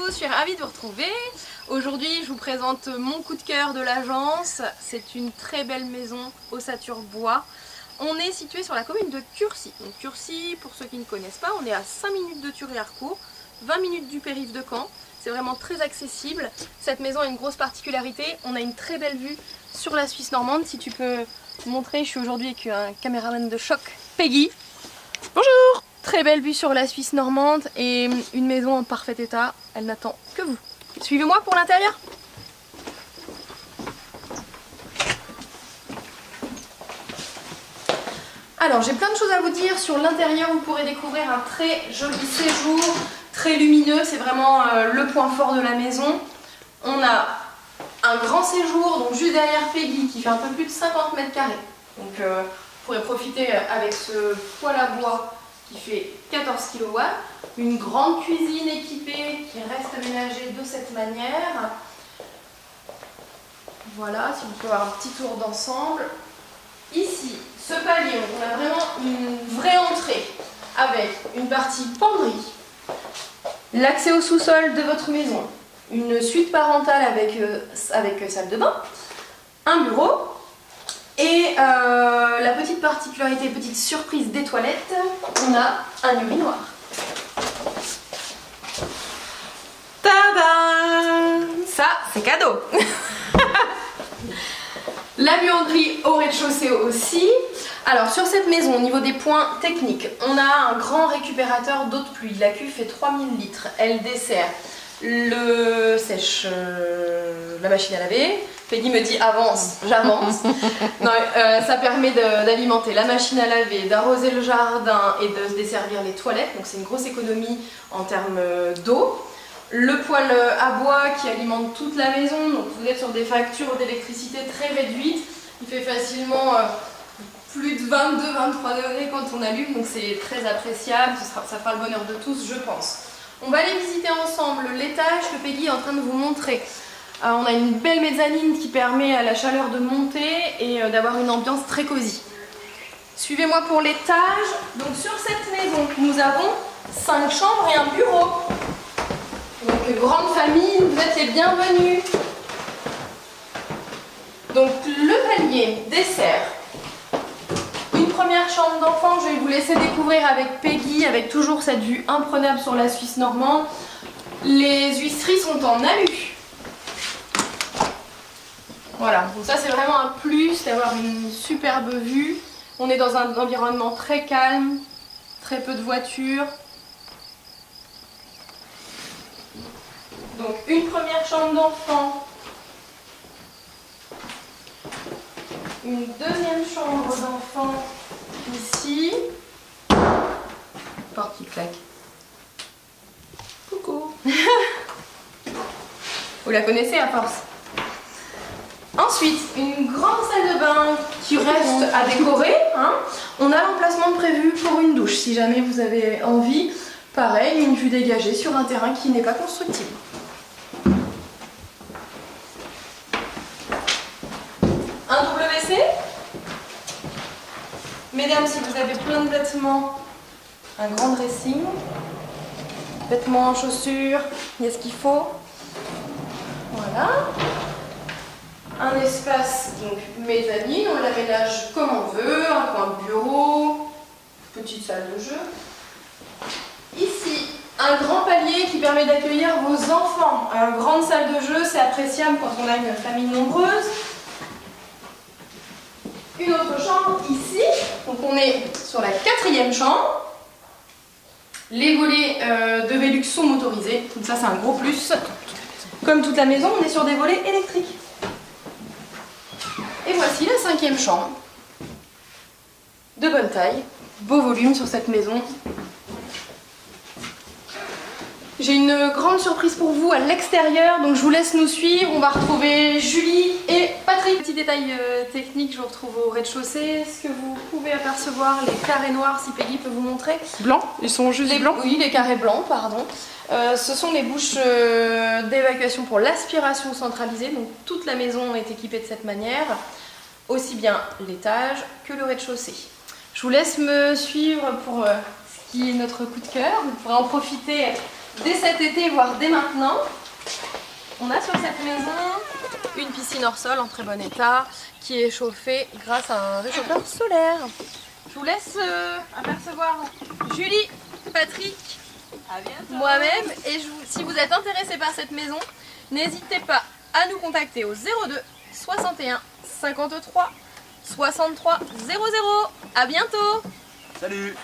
tous, je suis ravie de vous retrouver. Aujourd'hui, je vous présente mon coup de cœur de l'agence. C'est une très belle maison ossature bois. On est situé sur la commune de Curcy. Donc Curcy, pour ceux qui ne connaissent pas, on est à 5 minutes de Thury-Harcourt, 20 minutes du périph' de Caen. C'est vraiment très accessible. Cette maison a une grosse particularité. On a une très belle vue sur la Suisse normande. Si tu peux montrer, je suis aujourd'hui avec un caméraman de choc, Peggy. Bonjour! Très belle vue sur la Suisse normande et une maison en parfait état. Elle n'attend que vous. Suivez-moi pour l'intérieur. Alors, j'ai plein de choses à vous dire sur l'intérieur. Vous pourrez découvrir un très joli séjour, très lumineux. C'est vraiment le point fort de la maison. On a un grand séjour, donc juste derrière Peggy, qui fait un peu plus de 50 mètres carrés. Donc, vous pourrez profiter avec ce poêle à bois qui fait 14 kW, une grande cuisine équipée qui reste aménagée de cette manière. Voilà, si vous pouvez avoir un petit tour d'ensemble. Ici, ce palier, on a vraiment une vraie entrée avec une partie penderie, l'accès au sous-sol de votre maison, une suite parentale avec salle de bain, un bureau. Et la petite particularité, petite surprise des toilettes, on a un urinoir. Tada! Ça, c'est cadeau. La buanderie au rez-de-chaussée aussi. Alors sur cette maison, au niveau des points techniques, on a un grand récupérateur d'eau de pluie. La cuve fait 3000 litres. Elle dessert le sèche, la machine à laver. Peggy me dit avance, j'avance. Ça permet d'alimenter la machine à laver, d'arroser le jardin et de desservir les toilettes. Donc c'est une grosse économie en termes d'eau. Le poêle à bois qui alimente toute la maison. Donc vous êtes sur des factures d'électricité très réduites. Il fait facilement plus de 22-23 degrés quand on allume. Donc c'est très appréciable. Ça fera le bonheur de tous, je pense. On va aller visiter ensemble l'étage que Peggy est en train de vous montrer. On a une belle mezzanine qui permet à la chaleur de monter et d'avoir une ambiance très cosy. Suivez-moi pour l'étage. Donc sur cette maison, nous avons 5 chambres et un bureau. Donc grande famille, vous êtes les bienvenus. Donc le palier dessert une première chambre d'enfant. Je vais vous laisser découvrir avec Peggy, avec toujours cette vue imprenable sur la Suisse normande. Les huisseries sont en alu. Voilà, donc ça c'est vraiment un plus d'avoir une superbe vue. On est dans un environnement très calme, très peu de voitures. Donc une première chambre d'enfant, une deuxième chambre d'enfant ici. Porte qui claque. Coucou. Vous la connaissez à force. Ensuite, une grande salle de bain qui reste à décorer. On a l'emplacement prévu pour une douche si jamais vous avez envie. Pareil, une vue dégagée sur un terrain qui n'est pas constructible. Un WC. Mesdames, si vous avez plein de vêtements, un grand dressing. Vêtements, chaussures, il y a ce qu'il faut. Voilà. Un espace donc mezzanine, on l'aménage comme on veut, un coin bureau, petite salle de jeu. Ici, un grand palier qui permet d'accueillir vos enfants. Une grande salle de jeu, c'est appréciable quand on a une famille nombreuse. Une autre chambre ici, donc on est sur la 4e chambre. Les volets de Velux sont motorisés, donc ça c'est un gros plus. Comme toute la maison, on est sur des volets électriques. Et voici la 5e chambre. De bonne taille, beau volume sur cette maison. J'ai une grande surprise pour vous à l'extérieur, donc je vous laisse nous suivre. On va retrouver Julie et Patrick. Petit détail technique, je vous retrouve au rez-de-chaussée. Est-ce que vous pouvez apercevoir les carrés noirs, si Peggy peut vous montrer? Blancs? Ils sont juste blancs? Oui, les carrés blancs, pardon. Ce sont les bouches d'évacuation pour l'aspiration centralisée. Donc toute la maison est équipée de cette manière, aussi bien l'étage que le rez-de-chaussée. Je vous laisse me suivre pour ce qui est notre coup de cœur. Vous pourrez en profiter dès cet été, voire dès maintenant. On a sur cette maison une piscine hors sol en très bon état qui est chauffée grâce à un réchauffeur solaire. Je vous laisse apercevoir Julie, Patrick, moi-même et si vous êtes intéressé par cette maison, n'hésitez pas à nous contacter au 02 61 53 63 00. À bientôt. Salut.